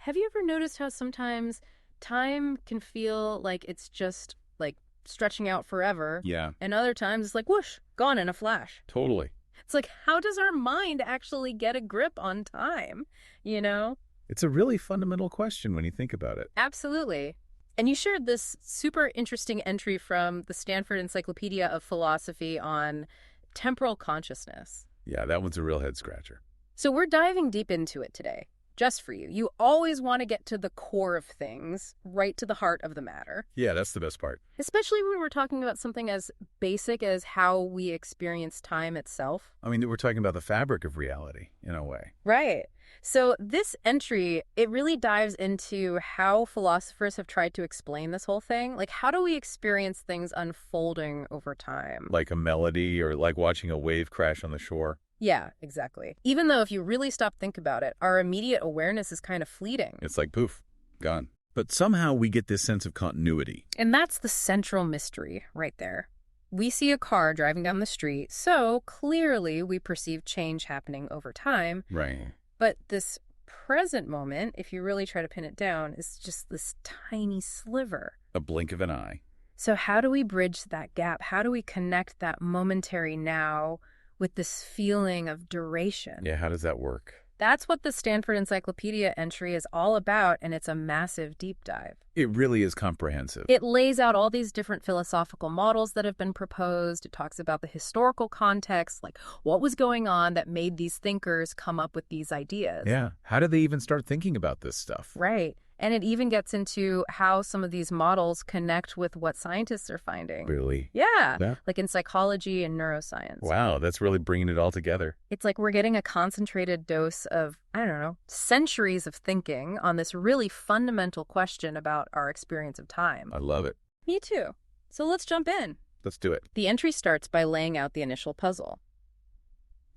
Have you ever noticed how sometimes time can feel like it's just like stretching out forever? Yeah, And other times it's like whoosh, gone in a flash. totally. It's like, how does our mind actually get a grip on time? You know? It's a really fundamental question when you think about it. Absolutely. And you shared this super interesting entry from the Stanford Encyclopedia of Philosophy on temporal consciousness. Yeah, that one's a real head scratcher. So we're diving deep into it today, just for you. You always want to get to the core of things, right to the heart of the matter. Yeah, that's the best part. Especially when we're talking about something as basic as how we experience time itself. I mean, we're talking about the fabric of reality, in a way. Right. So this entry, it really dives into how philosophers have tried to explain this whole thing. Like, how do we experience things unfolding over time? Like a melody or like watching a wave crash on the shore. Yeah, exactly. Even though if you really stop think about it, our immediate awareness is kind of fleeting. It's like poof, gone. But somehow we get this sense of continuity. And that's the central mystery right there. We see a car driving down the street, so clearly we perceive change happening over time. Right. But this present moment, if you really try to pin it down, is just this tiny sliver. A blink of an eye. So how do we bridge that gap? How do we connect that momentary now with this feeling of duration? Yeah, how does that work? That's what the Stanford Encyclopedia entry is all about, and it's a massive deep dive. It really is comprehensive. It lays out all these different philosophical models that have been proposed. It talks about the historical context, like what was going on that made these thinkers come up with these ideas. Yeah, how did they even start thinking about this stuff? Right. And it even gets into how some of these models connect with what scientists are finding. Really? Yeah, like in psychology and neuroscience. Wow, that's really bringing it all together. It's like we're getting a concentrated dose of, I don't know, centuries of thinking on this really fundamental question about our experience of time. I love it. Me too. So let's jump in. Let's do it. The entry starts by laying out the initial puzzle.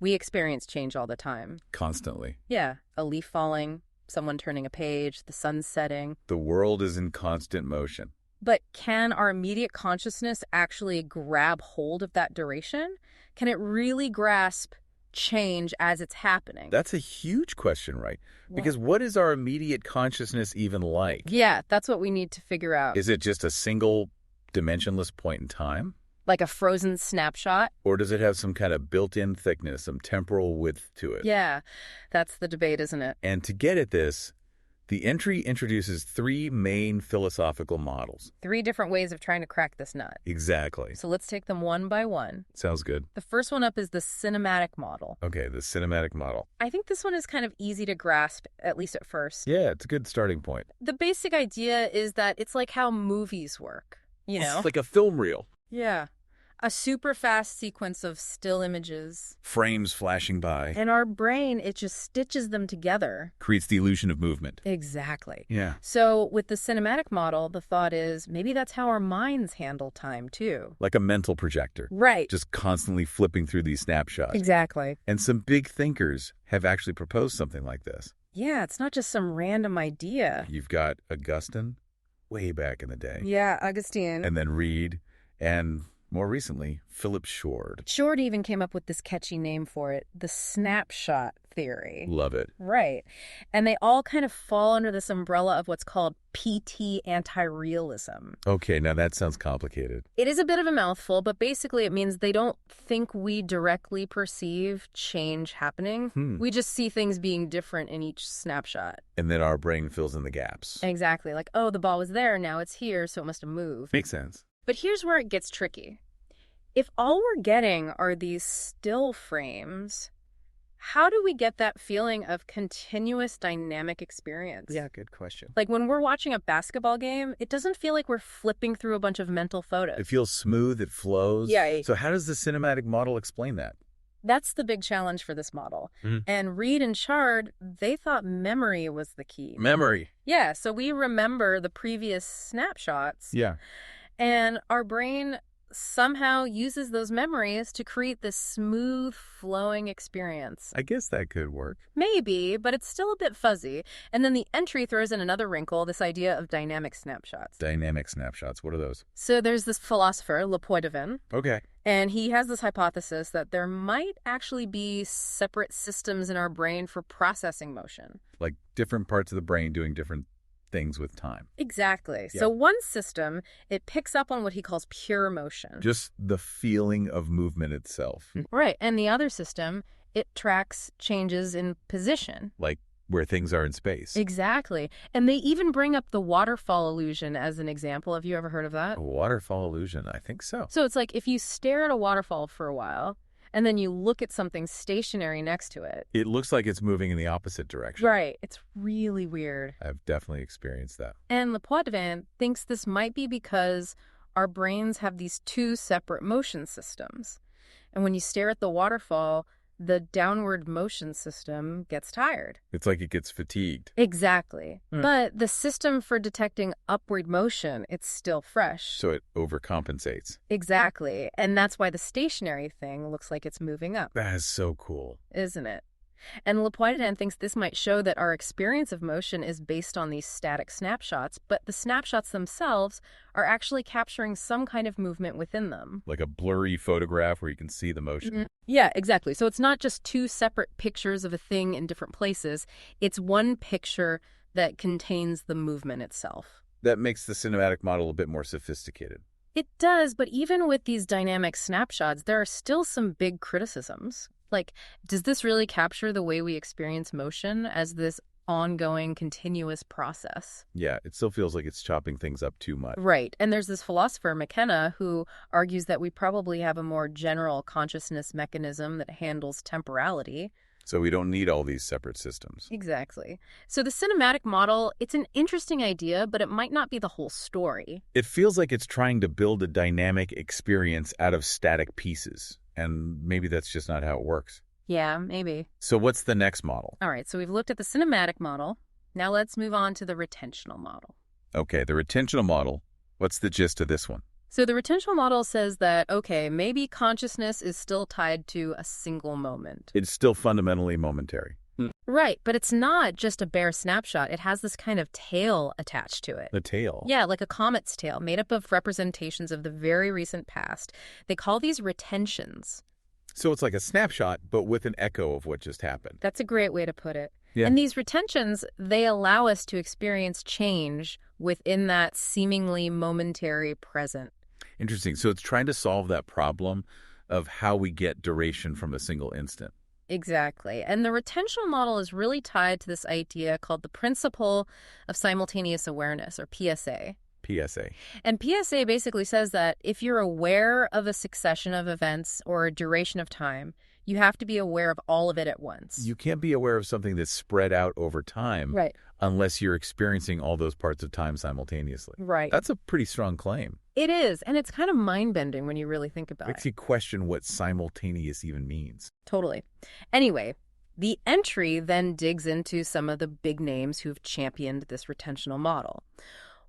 We experience change all the time. Constantly. Yeah, a leaf falling, someone turning a page, the sun setting. The world is in constant motion. But can our immediate consciousness actually grab hold of that duration? Can it really grasp change as it's happening? That's a huge question, right? Because what is our immediate consciousness even like? Yeah, that's what we need to figure out. Is it just a single dimensionless point in time? Like a frozen snapshot? Or does it have some kind of built-in thickness, some temporal width to it? Yeah, that's the debate, isn't it? And to get at this, the entry introduces three main philosophical models. 3 different ways of trying to crack this nut. Exactly. So let's take them one by one. Sounds good. The first one up is the cinematic model. Okay, the cinematic model. I think this one is kind of easy to grasp, at least at first. Yeah, it's a good starting point. The basic idea is that it's like how movies work, you know? It's like a film reel. Yeah. A super fast sequence of still images. Frames flashing by. And our brain, it just stitches them together. Creates the illusion of movement. Exactly. Yeah. So with the cinematic model, the thought is maybe that's how our minds handle time too. Like a mental projector. Right. Just constantly flipping through these snapshots. Exactly. And some big thinkers have actually proposed something like this. Yeah, it's not just some random idea. You've got Augustine, way back in the day. Yeah, Augustine. And then Reed, and more recently, Philip Shord. Shord even came up with this catchy name for it, the snapshot theory. Love it. Right. And they all kind of fall under this umbrella of what's called PT anti-realism. Okay, now that sounds complicated. It is a bit of a mouthful, but basically it means they don't think we directly perceive change happening. We just see things being different in each snapshot. And then our brain fills in the gaps. Exactly. Like, oh, the ball was there, now it's here, so it must have moved. Makes sense. But here's where it gets tricky. If all we're getting are these still frames, how do we get that feeling of continuous dynamic experience? Yeah, good question. Like when we're watching a basketball game, it doesn't feel like we're flipping through a bunch of mental photos. It feels smooth, it flows. Yeah. So how does the cinematic model explain that? That's the big challenge for this model. And Reed and Shard, they thought memory was the key. Memory. Yeah, so we remember the previous snapshots. Yeah. And our brain somehow uses those memories to create this smooth, flowing experience. I guess that could work. Maybe, but it's still a bit fuzzy. And then the entry throws in another wrinkle, this idea of dynamic snapshots. Dynamic snapshots. What are those? So there's this philosopher, Le Poitevin, Okay. And he has this hypothesis that there might actually be separate systems in our brain for processing motion. Like different parts of the brain doing different things with time. Exactly. Yeah. So one system, it picks up on what he calls pure motion. Just the feeling of movement itself. Right. And the other system, it tracks changes in position. Like where things are in space. Exactly. And they even bring up the waterfall illusion as an example. Have you ever heard of that? A waterfall illusion, I think so. So it's like if you stare at a waterfall for a while and then you look at something stationary next to it. It looks like it's moving in the opposite direction. Right. It's really weird. I've definitely experienced that. And Lepoitvin thinks this might be because our brains have these two separate motion systems. And when you stare at the waterfall, the downward motion system gets tired. It's like it gets fatigued. Exactly. But the system for detecting upward motion, it's still fresh. So it overcompensates. Exactly. And that's why the stationary thing looks like it's moving up. That is so cool. Isn't it? And Lepoitvin thinks this might show that our experience of motion is based on these static snapshots, but the snapshots themselves are actually capturing some kind of movement within them. Like a blurry photograph where you can see the motion. Mm-hmm. Yeah, exactly. So it's not just two separate pictures of a thing in different places. It's one picture that contains the movement itself. That makes the cinematic model a bit more sophisticated. It does, but even with these dynamic snapshots, there are still some big criticisms. Like, does this really capture the way we experience motion as this ongoing, continuous process? Yeah, it still feels like it's chopping things up too much. Right. And there's this philosopher, McKenna, who argues that we probably have a more general consciousness mechanism that handles temporality. So we don't need all these separate systems. Exactly. So the cinematic model, it's an interesting idea, but it might not be the whole story. It feels like it's trying to build a dynamic experience out of static pieces. And maybe that's just not how it works. Yeah, maybe. So what's the next model? All right, so we've looked at the cinematic model. Now let's move on to the retentional model. Okay, the retentional model. What's the gist of this one? So the retentional model says that, okay, maybe consciousness is still tied to a single moment. It's still fundamentally momentary. Right, but it's not just a bare snapshot. It has this kind of tail attached to it. The tail. Yeah, like a comet's tail, made up of representations of the very recent past. They call these retentions. So it's like a snapshot, but with an echo of what just happened. That's a great way to put it. Yeah. And these retentions, they allow us to experience change within that seemingly momentary present. Interesting. So it's trying to solve that problem of how we get duration from a single instant. Exactly. And the retentional model is really tied to this idea called the principle of simultaneous awareness, or PSA. PSA. And PSA basically says that if you're aware of a succession of events or a duration of time, you have to be aware of all of it at once. You can't be aware of something that's spread out over time Right. unless you're experiencing all those parts of time simultaneously. Right. That's a pretty strong claim. It is, and it's kind of mind-bending when you really think about Makes it. you question what simultaneous even means. Totally. Anyway, the entry then digs into some of the big names who've championed this retentional model.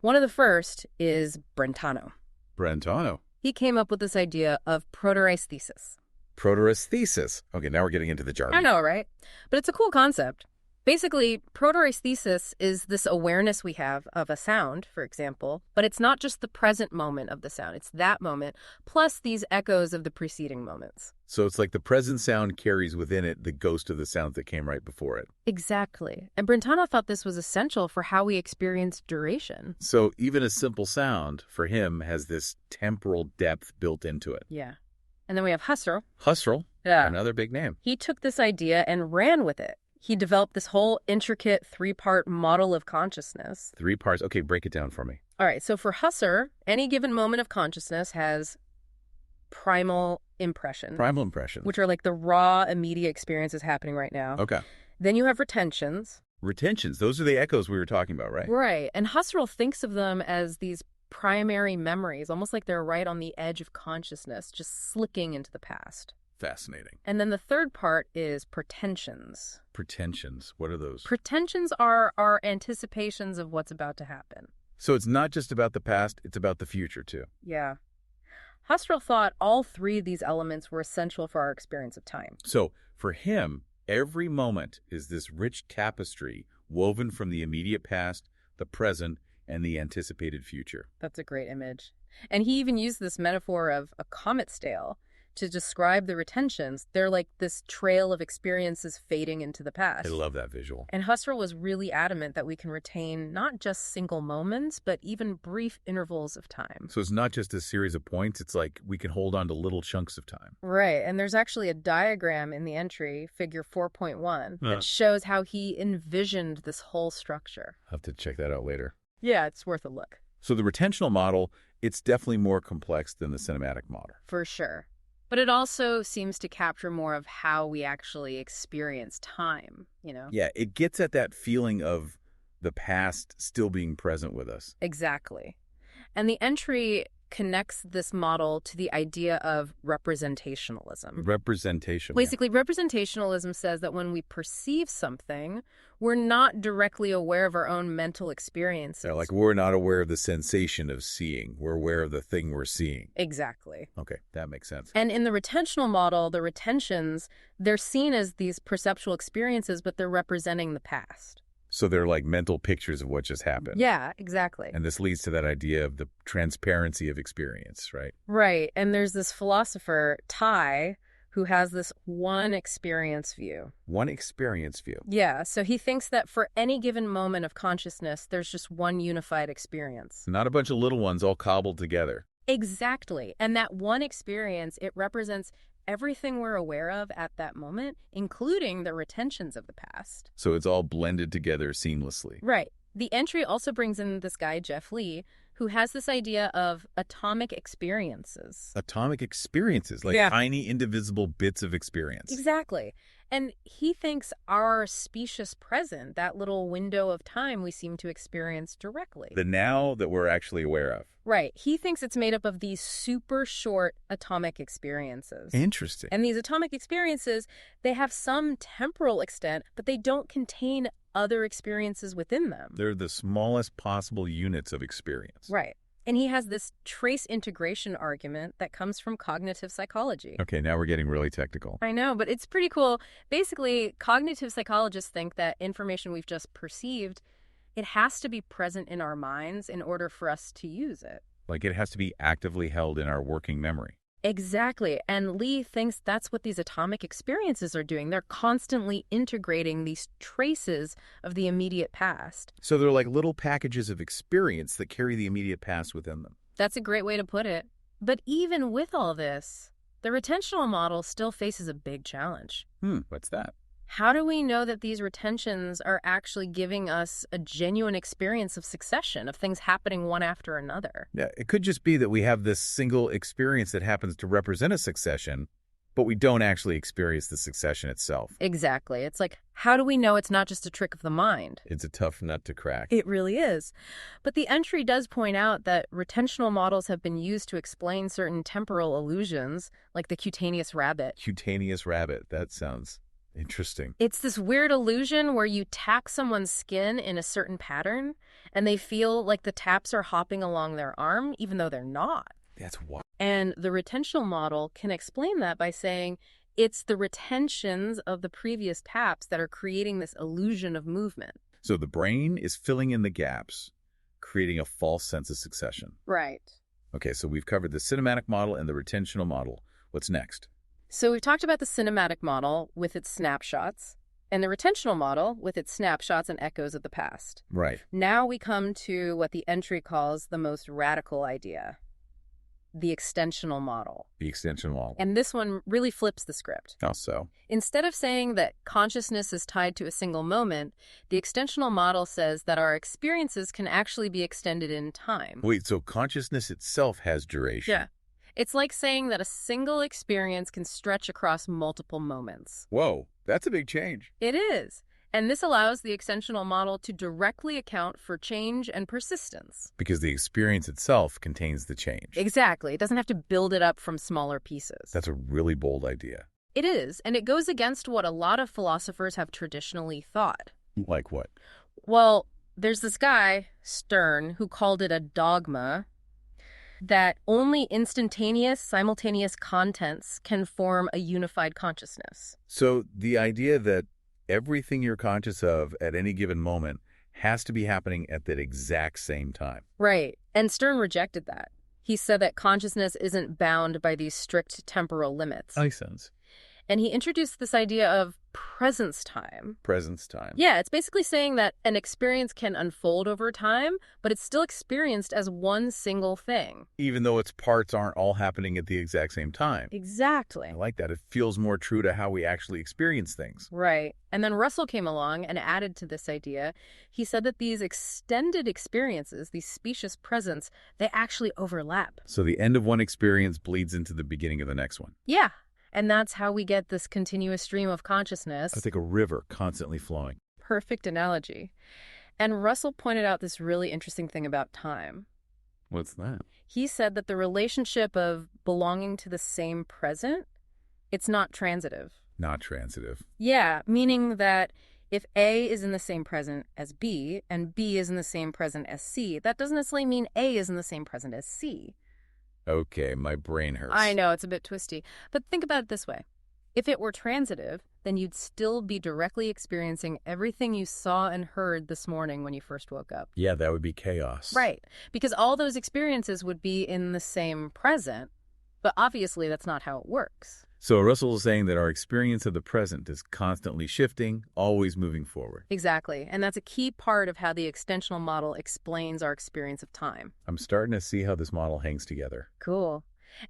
One of the first is Brentano. Brentano. He came up with this idea of protoresthesis. Protoresthesis. Okay, now we're getting into the jargon. I know, right? But it's a cool concept. Basically, protoresthesis is this awareness we have of a sound, for example, but it's not just the present moment of the sound. It's that moment, plus these echoes of the preceding moments. So it's like the present sound carries within it the ghost of the sound that came right before it. Exactly. And Brentano thought this was essential for how we experience duration. So even a simple sound, for him, has this temporal depth built into it. Yeah. And then we have Husserl. Husserl, another big name. He took this idea and ran with it. He developed this whole intricate three-part model of consciousness. 3 parts. Okay, break it down for me. All right, so for Husserl, any given moment of consciousness has primal impression. Primal impression. Which are like the raw, immediate experiences happening right now. Okay. Then you have retentions. Retentions. Those are the echoes we were talking about, right? Right. And Husserl thinks of them as these primary memories, almost like they're right on the edge of consciousness, just slicking into the past. Fascinating. And then the third part is pretensions. Pretensions. What are those? Pretensions are our anticipations of what's about to happen. So it's not just about the past, it's about the future, too. Yeah. Husserl thought all three of these elements were essential for our experience of time. So for him, every moment is this rich tapestry woven from the immediate past, the present, and the anticipated future. That's a great image. And he even used this metaphor of a comet's tail. to describe the retentions. They're like this trail of experiences fading into the I past. love that visual. And Husserl was really adamant that we can retain not just single moments, but even brief intervals of time. So it's not just a series of points, it's like we can hold on to little chunks of time. Right, and there's actually a diagram in the entry, figure 4.1, that shows how he envisioned this whole structure. I'll have to check that out later. Yeah, it's worth a look. So the retentional model, it's definitely more complex than the cinematic model. For sure. But it also seems to capture more of how we actually experience time, you know? Yeah, it gets at that feeling of the past still being present with us. Exactly. And the entry connects this model to the idea of representationalism. Representation. Basically, representationalism says that when we perceive something, we're not directly aware of our own mental experiences. Yeah, like we're not aware of the sensation of seeing. We're aware of the thing we're seeing. Exactly. Okay, that makes sense. And in the retentional model, the retentions, they're seen as these perceptual experiences, but they're representing the past. So they're like mental pictures of what just happened. Yeah, exactly. And this leads to that idea of the transparency of experience, right? Right. And there's this philosopher, Tai, who has this one experience view. One experience view. Yeah, so he thinks that for any given moment of consciousness, there's just one unified experience. Not a bunch of little ones all cobbled together. Exactly. And that one experience, it represents everything we're aware of at that moment, including the retentions of the past. So it's all blended together seamlessly. Right. The entry also brings in this guy, Jeff Lee, who has this idea of atomic experiences. Atomic experiences, like tiny indivisible bits of experience. Exactly. And he thinks our specious present, that little window of time we seem to experience directly. The now that we're actually aware of. Right. He thinks it's made up of these super short atomic experiences. Interesting. And these atomic experiences, they have some temporal extent, but they don't contain other experiences within them. They're the smallest possible units of experience. Right. And he has this trace integration argument that comes from cognitive psychology. Okay, now we're getting really technical. I know, but it's pretty cool. Basically, cognitive psychologists think that information we've just perceived, it has to be present in our minds in order for us to use it. Like it has to be actively held in our working memory. Exactly. And Lee thinks that's what these atomic experiences are doing. They're constantly integrating these traces of the immediate past. So they're like little packages of experience that carry the immediate past within them. That's a great way to put it. But even with all this, the retentional model still faces a big challenge. What's that? How do we know that these retentions are actually giving us a genuine experience of succession, of things happening one after another? Yeah, it could just be that we have this single experience that happens to represent a succession, but we don't actually experience the succession itself. Exactly. It's like, how do we know it's not just a trick of the mind? It's a tough nut to crack. It really is. But the entry does point out that retentional models have been used to explain certain temporal illusions, like the cutaneous rabbit. Cutaneous rabbit, that sounds interesting. It's this weird illusion where you tap someone's skin in a certain pattern, and they feel like the taps are hopping along their arm, even though they're not. That's wild. And the retentional model can explain that by saying it's the retentions of the previous taps that are creating this illusion of movement. So the brain is filling in the gaps, creating a false sense of succession. Right. Okay, so we've covered the cinematic model and the retentional model. What's next? So we've talked about the cinematic model with its snapshots and the retentional model with its snapshots and echoes of the past. Right. Now we come to what the entry calls the most radical idea, the extensional model. The extension model. And this one really flips the script. How so? Instead of saying that consciousness is tied to a single moment, the extensional model says that our experiences can actually be extended in time. Wait, so consciousness itself has duration? Yeah. It's like saying that a single experience can stretch across multiple moments. Whoa, that's a big change. It is. And this allows the extensional model to directly account for change and persistence. Because the experience itself contains the change. Exactly. It doesn't have to build it up from smaller pieces. That's a really bold idea. It is, and it goes against what a lot of philosophers have traditionally thought. Like what? Well, there's this guy, Stern, who called it a dogma that only instantaneous, simultaneous contents can form a unified consciousness. So the idea that everything you're conscious of at any given moment has to be happening at that exact same time. Right. And Stern rejected that. He said that consciousness isn't bound by these strict temporal limits. Makes sense. And he introduced this idea of presence time. Presence time. Yeah, it's basically saying that an experience can unfold over time, but it's still experienced as one single thing. Even though its parts aren't all happening at the exact same time. Exactly. I like that. It feels more true to how we actually experience things. Right. And then Russell came along and added to this idea. He said that these extended experiences, these specious presents, they actually overlap. So the end of one experience bleeds into the beginning of the next one. Yeah. And that's how we get this continuous stream of consciousness. It's like a river constantly flowing. Perfect analogy. And Russell pointed out this really interesting thing about time. What's that? He said that the relationship of belonging to the same present, it's not transitive. Not transitive. Yeah, meaning that if A is in the same present as B and B is in the same present as C, that doesn't necessarily mean A is in the same present as C. Okay, my brain hurts. I know, it's a bit twisty. But think about it this way. If it were transitive, then you'd still be directly experiencing everything you saw and heard this morning when you first woke up. Yeah, that would be chaos. Right, because all those experiences would be in the same present, but obviously that's not how it works. So Russell is saying that our experience of the present is constantly shifting, always moving forward. Exactly, and that's a key part of how the extensional model explains our experience of time. I'm starting to see how this model hangs together. Cool.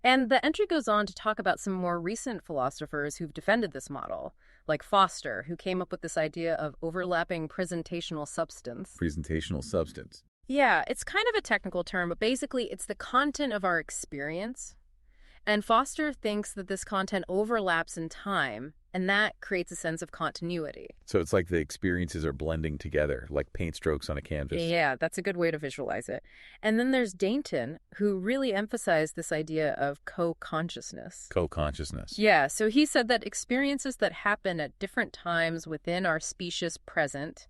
And the entry goes on to talk about some more recent philosophers who've defended this model, like Foster, who came up with this idea of overlapping presentational substance. Presentational substance. Yeah, it's kind of a technical term, but basically it's the content of our experience. And Foster thinks that this content overlaps in time, and that creates a sense of continuity. So it's like the experiences are blending together, like paint strokes on a canvas. Yeah, that's a good way to visualize it. And then there's Dainton, who really emphasized this idea of co-consciousness. Co-consciousness. Yeah, so he said that experiences that happen at different times within our specious present,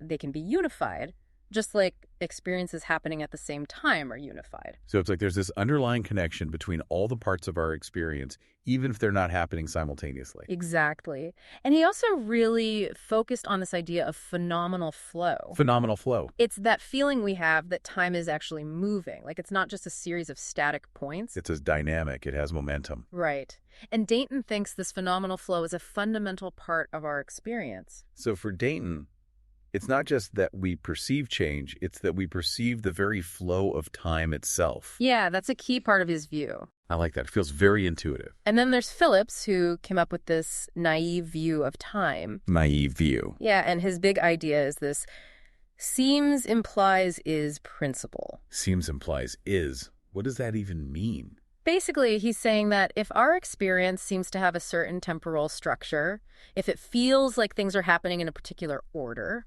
they can be unified, just like experiences happening at the same time are unified. So it's like there's this underlying connection between all the parts of our experience, even if they're not happening simultaneously. Exactly. And he also really focused on this idea of phenomenal flow. Phenomenal flow. It's that feeling we have that time is actually moving. Like it's not just a series of static points. It's as dynamic. It has momentum. Right. And Dayton thinks this phenomenal flow is a fundamental part of our experience. So for Dayton, it's not just that we perceive change, it's that we perceive the very flow of time itself. Yeah, that's a key part of his view. I like that. It feels very intuitive. And then there's Phillips, who came up with this naive view of time. Naive view. Yeah, and his big idea is this seems implies is principle. Seems implies is. What does that even mean? Basically, he's saying that if our experience seems to have a certain temporal structure, if it feels like things are happening in a particular order,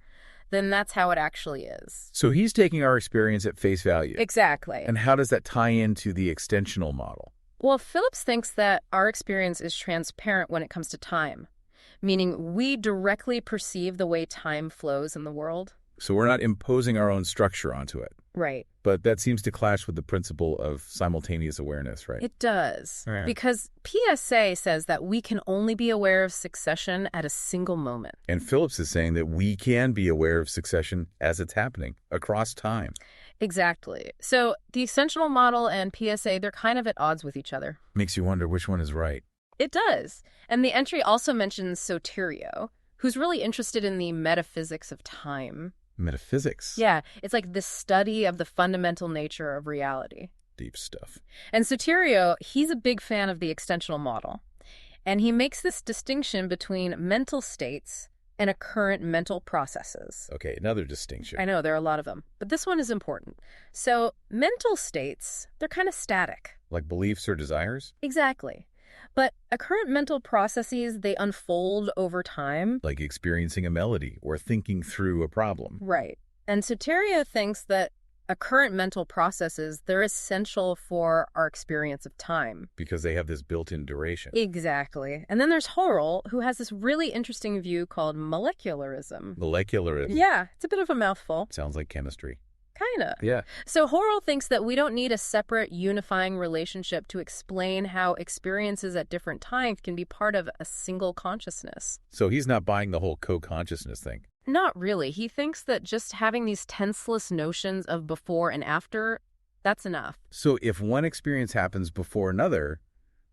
then that's how it actually is. So he's taking our experience at face value. Exactly. And how does that tie into the extensional model? Well, Phillips thinks that our experience is transparent when it comes to time, meaning we directly perceive the way time flows in the world. So we're not imposing our own structure onto it. Right. But that seems to clash with the principle of simultaneous awareness, right? It does. Right. Because PSA says that we can only be aware of succession at a single moment. And Phillips is saying that we can be aware of succession as it's happening across time. Exactly. So the extensional model and PSA, they're kind of at odds with each other. Makes you wonder which one is right. It does. And the entry also mentions Soterio, who's really interested in the metaphysics of time. Metaphysics. Yeah, it's like the study of the fundamental nature of reality. Deep stuff. And Soterio, he's a big fan of the extensional model. And he makes this distinction between mental states and current mental processes. Okay, another distinction. I know, there are a lot of them. But this one is important. So mental states, they're kind of static. Like beliefs or desires? Exactly. But current mental processes, they unfold over time. Like experiencing a melody or thinking through a problem. Right. And Soterio thinks that current mental processes, they're essential for our experience of time. Because they have this built-in duration. Exactly. And then there's Horrell, who has this really interesting view called molecularism. Molecularism. Yeah, it's a bit of a mouthful. Sounds like chemistry. Kinda. Yeah. So Horrell thinks that we don't need a separate unifying relationship to explain how experiences at different times can be part of a single consciousness. So he's not buying the whole co-consciousness thing. Not really. He thinks that just having these tenseless notions of before and after, That's enough. So if one experience happens before another,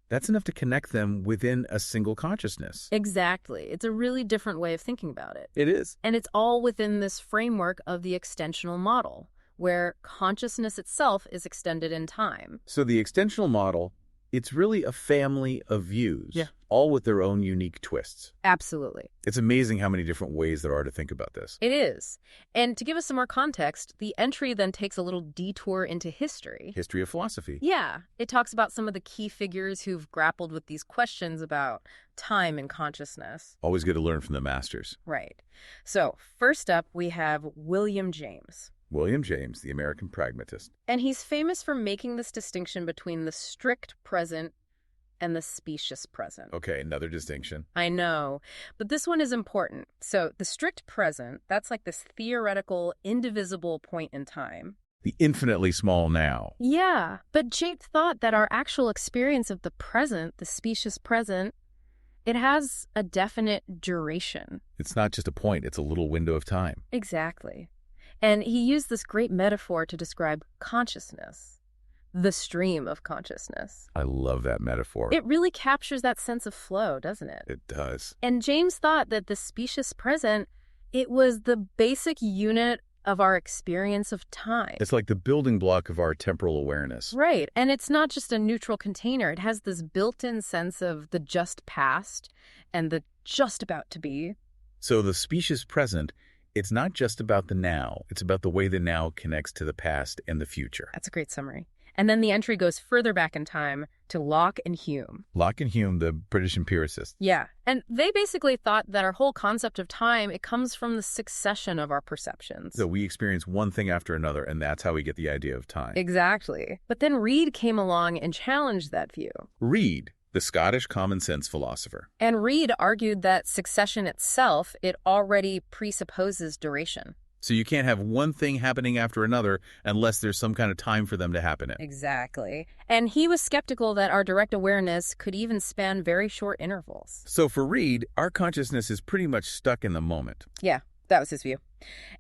that's enough to connect them within a single consciousness. Exactly. It's a really different way of thinking about it. It is. And it's all within this framework of the extensional model, where consciousness itself is extended in time. So the extensional model, it's really a family of views, Yeah. all with their own unique twists. Absolutely. It's amazing how many different ways there are to think about this. It is. And to give us some more context, the entry then takes a little detour into history. History of philosophy. Yeah, it talks about some of the key figures who've grappled with these questions about time and consciousness. Always good to learn from the masters. Right. So, first up, we have William James. William James, the American pragmatist. And he's famous for making this distinction between the strict present and the specious present. Okay, another distinction. I know, but this one is important. So the strict present, that's like this theoretical, indivisible point in time. The infinitely small now. Yeah, but James thought that our actual experience of the present, the specious present, it has a definite duration. It's not just a point, it's a little window of time. Exactly. And he used this great metaphor to describe consciousness, the stream of consciousness. I love that metaphor. It really captures that sense of flow, doesn't it? It does. And James thought that the specious present, it was the basic unit of our experience of time. It's like the building block of our temporal awareness. Right. And it's not just a neutral container. It has this built-in sense of the just past and the just about to be. So the specious present, it's not just about the now. It's about the way the now connects to the past and the future. That's a great summary. And then the entry goes further back in time to Locke and Hume. Locke and Hume, the British empiricists. Yeah. And they basically thought that our whole concept of time, it comes from the succession of our perceptions. So we experience one thing after another, and that's how we get the idea of time. Exactly. But then Reid came along and challenged that view. Reid, the Scottish common sense philosopher. And Reid argued that succession itself, it already presupposes duration. So you can't have one thing happening after another unless there's some kind of time for them to happen in. Exactly. And he was skeptical that our direct awareness could even span very short intervals. So for Reid, our consciousness is pretty much stuck in the moment. Yeah, that was his view.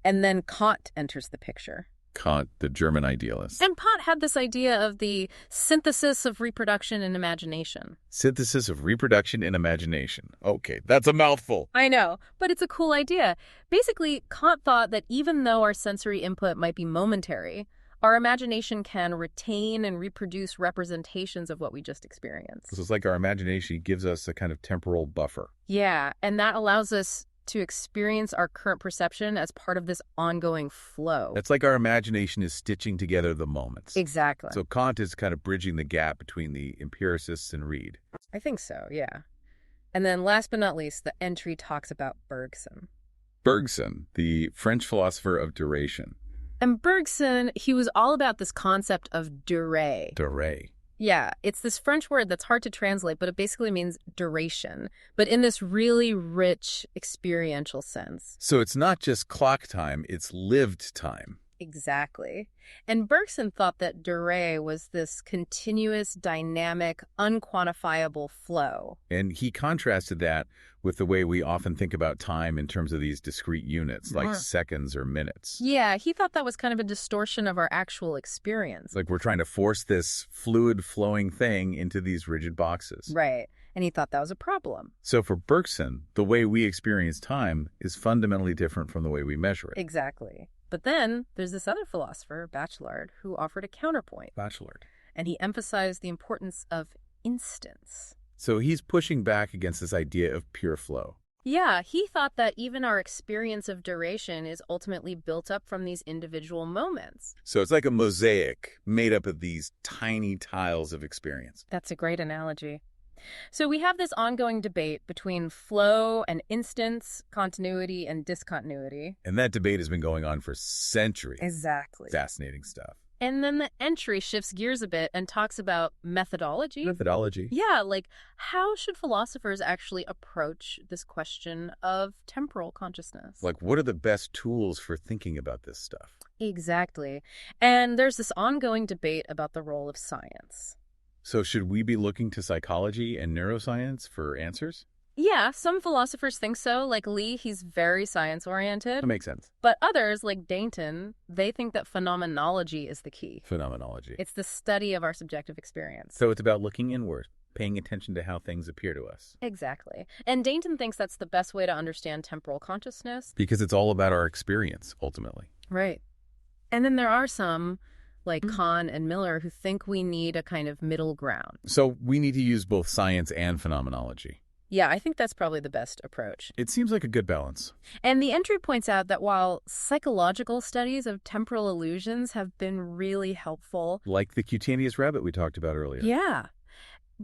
And then Kant enters the picture. Kant, the German idealist. And Kant had this idea of the synthesis of reproduction and imagination. Synthesis of reproduction and imagination. Okay, that's a mouthful. I know, but it's a cool idea. Basically, Kant thought that even though our sensory input might be momentary, our imagination can retain and reproduce representations of what we just experienced. So it's like our imagination gives us a kind of temporal buffer. Yeah, and that allows us to experience our current perception as part of this ongoing flow. It's like our imagination is stitching together the moments. Exactly. So Kant is kind of bridging the gap between the empiricists and Reid. I think so, yeah. And then last but not least, the entry talks about Bergson. Bergson, the French philosopher of duration. And Bergson, he was all about this concept of durée. Durée. Yeah, it's this French word that's hard to translate, but it basically means duration, but in this really rich experiential sense. So it's not just clock time, it's lived time. Exactly. And Bergson thought that durée was this continuous, dynamic, unquantifiable flow. And he contrasted that with the way we often think about time in terms of these discrete units, like seconds or minutes. Yeah, he thought that was kind of a distortion of our actual experience. Like we're trying to force this fluid flowing thing into these rigid boxes. Right. And he thought that was a problem. So for Bergson, the way we experience time is fundamentally different from the way we measure it. Exactly. But then there's this other philosopher, Bachelard, who offered a counterpoint. Bachelard. And he emphasized the importance of instance. So he's pushing back against this idea of pure flow. Yeah, he thought that even our experience of duration is ultimately built up from these individual moments. So it's like a mosaic made up of these tiny tiles of experience. That's a great analogy. So we have this ongoing debate between flow and instance, continuity and discontinuity. And that debate has been going on for centuries. Exactly. Fascinating stuff. And then the entry shifts gears a bit and talks about methodology. Methodology. Yeah, like how should philosophers actually approach this question of temporal consciousness? Like, what are the best tools for thinking about this stuff? Exactly. And there's this ongoing debate about the role of science. So should we be looking to psychology and neuroscience for answers? Yeah, some philosophers think so. Like Lee, he's very That science-oriented. makes sense. But others, like Dainton, they think that phenomenology is the key. Phenomenology. It's the study of our subjective experience. So it's about looking inward, paying attention to how things appear to us. Exactly. And Dainton thinks that's the best way to understand temporal consciousness. Because it's all about our experience, ultimately. Right. And then there are some, like Kahn and Miller, who think we need a kind of middle ground. So we need to use both science and phenomenology. Yeah, I think that's probably the best approach. It seems like a good balance. And the entry points out that while psychological studies of temporal illusions have been really helpful, Like the cutaneous rabbit we talked about earlier. yeah,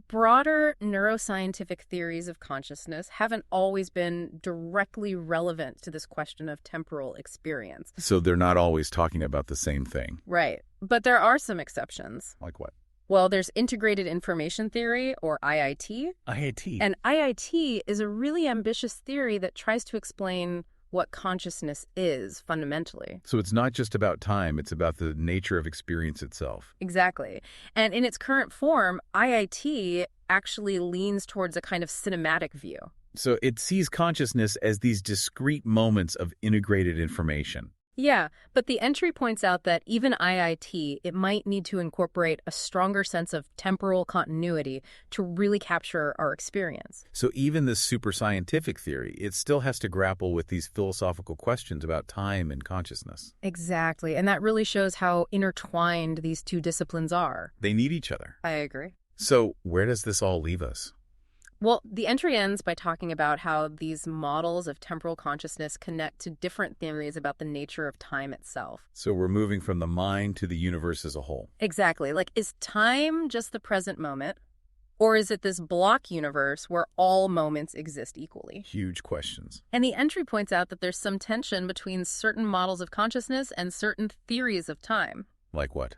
broader neuroscientific theories of consciousness haven't always been directly relevant to this question of temporal experience. So they're not always talking about the same thing. Right. But there are some exceptions. Like what? Well, there's integrated information theory, or IIT. IIT. And IIT is a really ambitious theory that tries to explain what consciousness is fundamentally. So it's not just about time, it's about the nature of experience itself. Exactly. And in its current form, IIT actually leans towards a kind of cinematic view. So it sees consciousness as these discrete moments of integrated information. Yeah, but the entry points out that even IIT, it might need to incorporate a stronger sense of temporal continuity to really capture our experience. So even this super scientific theory, it still has to grapple with these philosophical questions about time and consciousness. Exactly, and that really shows how intertwined these two disciplines are. They need each other. I agree. So where does this all leave us? Well, the entry ends by talking about how these models of temporal consciousness connect to different theories about the nature of time itself. So we're moving from the mind to the universe as a whole. Exactly. Like, is time just the present moment? Or is it this block universe where all moments exist equally? Huge questions. And the entry points out that there's some tension between certain models of consciousness and certain theories of time. Like what?